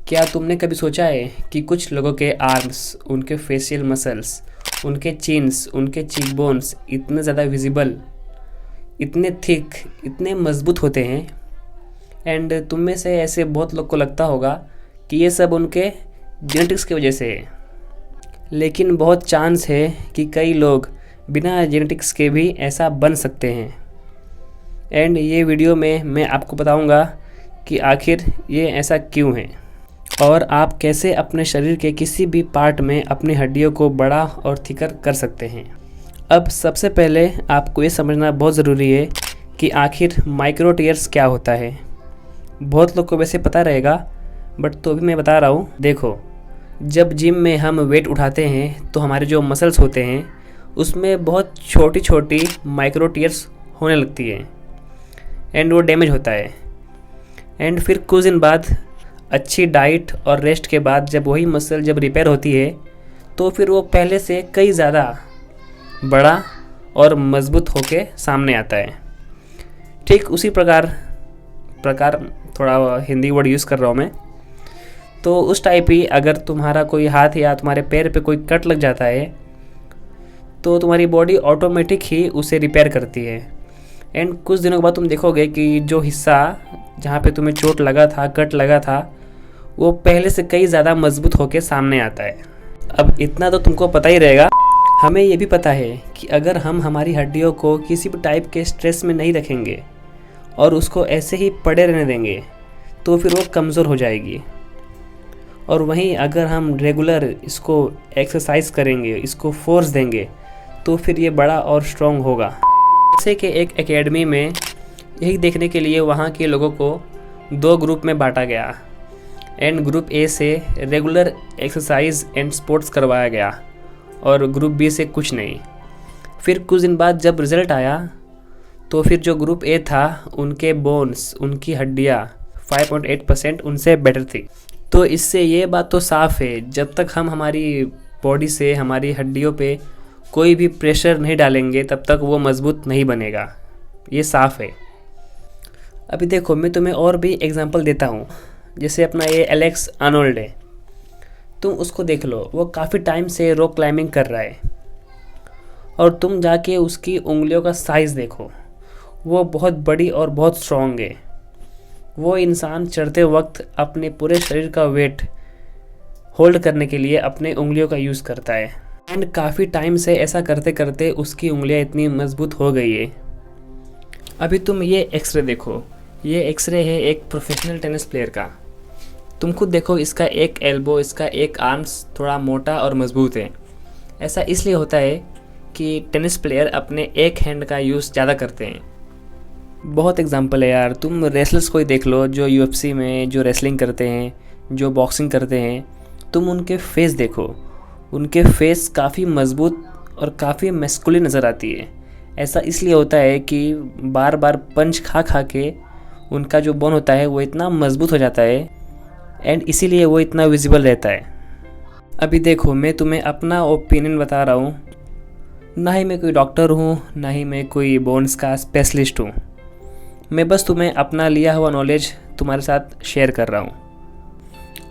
क्या तुमने कभी सोचा है कि कुछ लोगों के आर्म्स, उनके फेशियल मसल्स, उनके चिन्स, उनके चीक बोन्स इतने ज़्यादा विजिबल, इतने थिक, इतने मजबूत होते हैं। एंड तुम में से ऐसे बहुत लोग को लगता होगा कि ये सब उनके जेनेटिक्स की वजह से है। लेकिन बहुत चांस है कि कई लोग बिना जेनेटिक्स के भी ऐसा बन सकते हैं। एंड ये वीडियो में मैं आपको बताऊंगा कि आखिर ये ऐसा क्यों है और आप कैसे अपने शरीर के किसी भी पार्ट में अपनी हड्डियों को बड़ा और थिकर कर सकते हैं। अब सबसे पहले आपको ये समझना बहुत ज़रूरी है कि आखिर माइक्रो टीयर्स क्या होता है। बहुत लोग को वैसे पता रहेगा, बट तो भी मैं बता रहा हूँ। देखो, जब जिम में हम वेट उठाते हैं तो हमारे जो मसल्स होते हैं उसमें बहुत छोटी छोटी माइक्रो टीयर्स होने लगती है एंड वो डैमेज होता है। एंड फिर कुछ दिन बाद अच्छी डाइट और रेस्ट के बाद जब वही मसल जब रिपेयर होती है तो फिर वो पहले से कई ज़्यादा बड़ा और मजबूत होके सामने आता है। ठीक उसी प्रकार थोड़ा हिंदी वर्ड यूज़ कर रहा हूँ मैं, तो उस टाइप ही अगर तुम्हारा कोई हाथ या तुम्हारे पैर पे कोई कट लग जाता है तो तुम्हारी बॉडी ऑटोमेटिक ही उसे रिपेयर करती है। एंड कुछ दिनों के बाद तुम देखोगे कि जो हिस्सा जहाँ पे तुम्हें चोट लगा था, कट लगा था, वो पहले से कई ज़्यादा मजबूत होके सामने आता है। अब इतना तो तुमको पता ही रहेगा। हमें ये भी पता है कि अगर हम हमारी हड्डियों को किसी भी टाइप के स्ट्रेस में नहीं रखेंगे और उसको ऐसे ही पड़े रहने देंगे तो फिर वो कमज़ोर हो जाएगी। और वहीं अगर हम रेगुलर इसको एक्सरसाइज करेंगे, इसको फोर्स देंगे, तो फिर ये बड़ा और स्ट्रॉन्ग होगा। जैसे कि एक एकेडमी में यही देखने के लिए वहाँ के लोगों को 2 ग्रुप में बांटा गया। एंड ग्रुप ए से रेगुलर एक्सरसाइज एंड स्पोर्ट्स करवाया गया और ग्रुप बी से कुछ नहीं। फिर कुछ दिन बाद जब रिज़ल्ट आया तो फिर जो ग्रुप ए था उनके बोन्स, उनकी हड्डियाँ 5.8% उनसे बेटर थी। तो इससे ये बात तो साफ़ है, जब तक हम हमारी बॉडी से, हमारी हड्डियों पे कोई भी प्रेशर नहीं डालेंगे तब तक वो मज़बूत नहीं बनेगा। ये साफ़ है। अभी देखो, मैं तुम्हें और भी एग्जांपल देता हूँ। जैसे अपना ये एलेक्स आर्नोल्ड है, तुम उसको देख लो, वो काफ़ी टाइम से रॉक क्लाइंबिंग कर रहा है और तुम जाके उसकी उंगलियों का साइज़ देखो, वो बहुत बड़ी और बहुत स्ट्रॉन्ग है। वो इंसान चढ़ते वक्त अपने पूरे शरीर का वेट होल्ड करने के लिए अपने उंगलियों का यूज़ करता है। एंड काफ़ी टाइम से ऐसा करते करते उसकी उंगलियां इतनी मजबूत हो गई है। अभी तुम ये एक्सरे देखो, ये एक्सरे है एक प्रोफेशनल टेनिस प्लेयर का। तुम खुद देखो, इसका एक एल्बो, इसका एक आर्म्स थोड़ा मोटा और मजबूत है। ऐसा इसलिए होता है कि टेनिस प्लेयर अपने एक हैंड का यूज़ ज़्यादा करते हैं। बहुत एग्जांपल है यार, तुम रेसलर्स को ही देख लो, जो यूएफसी में जो रेसलिंग करते हैं, जो बॉक्सिंग करते हैं। तुम उनके फेस देखो, उनके फेस काफ़ी मजबूत और काफ़ी मैस्कुलिन नज़र आती है। ऐसा इसलिए होता है कि बार बार पंच खा खा के उनका जो बोन होता है वो इतना मजबूत हो जाता है एंड इसीलिए वो इतना विजिबल रहता है। अभी देखो, मैं तुम्हें अपना ओपिनियन बता रहा हूँ। ना ही मैं कोई डॉक्टर हूँ, ना ही मैं कोई बोन्स का स्पेशलिस्ट हूँ। मैं बस तुम्हें अपना लिया हुआ नॉलेज तुम्हारे साथ शेयर कर रहा हूँ।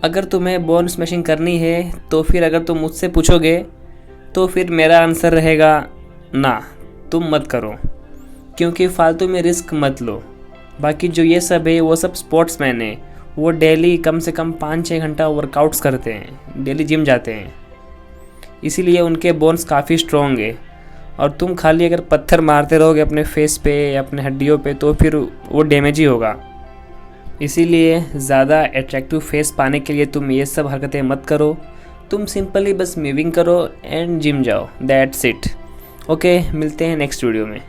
अगर तुम्हें बोन स्मैशिंग करनी है तो फिर अगर तुम मुझसे पूछोगे तो फिर मेरा आंसर रहेगा ना, तुम मत करो, क्योंकि फालतू में रिस्क मत लो। बाकी जो ये सब है वो सब स्पोर्ट्समैन है, वो डेली कम से कम 5-6 घंटा वर्कआउट्स करते हैं, डेली जिम जाते हैं, इसीलिए उनके बोन्स काफ़ी स्ट्रॉन्ग है। और तुम खाली अगर पत्थर मारते रहोगे अपने फेस पे या अपने हड्डियों पे तो फिर वो डैमेज ही होगा। इसीलिए ज़्यादा अट्रैक्टिव फेस पाने के लिए तुम ये सब हरकतें मत करो। तुम सिंपली बस मूविंग करो एंड जिम जाओ, दैट्स इट। ओके, मिलते हैं नेक्स्ट वीडियो में।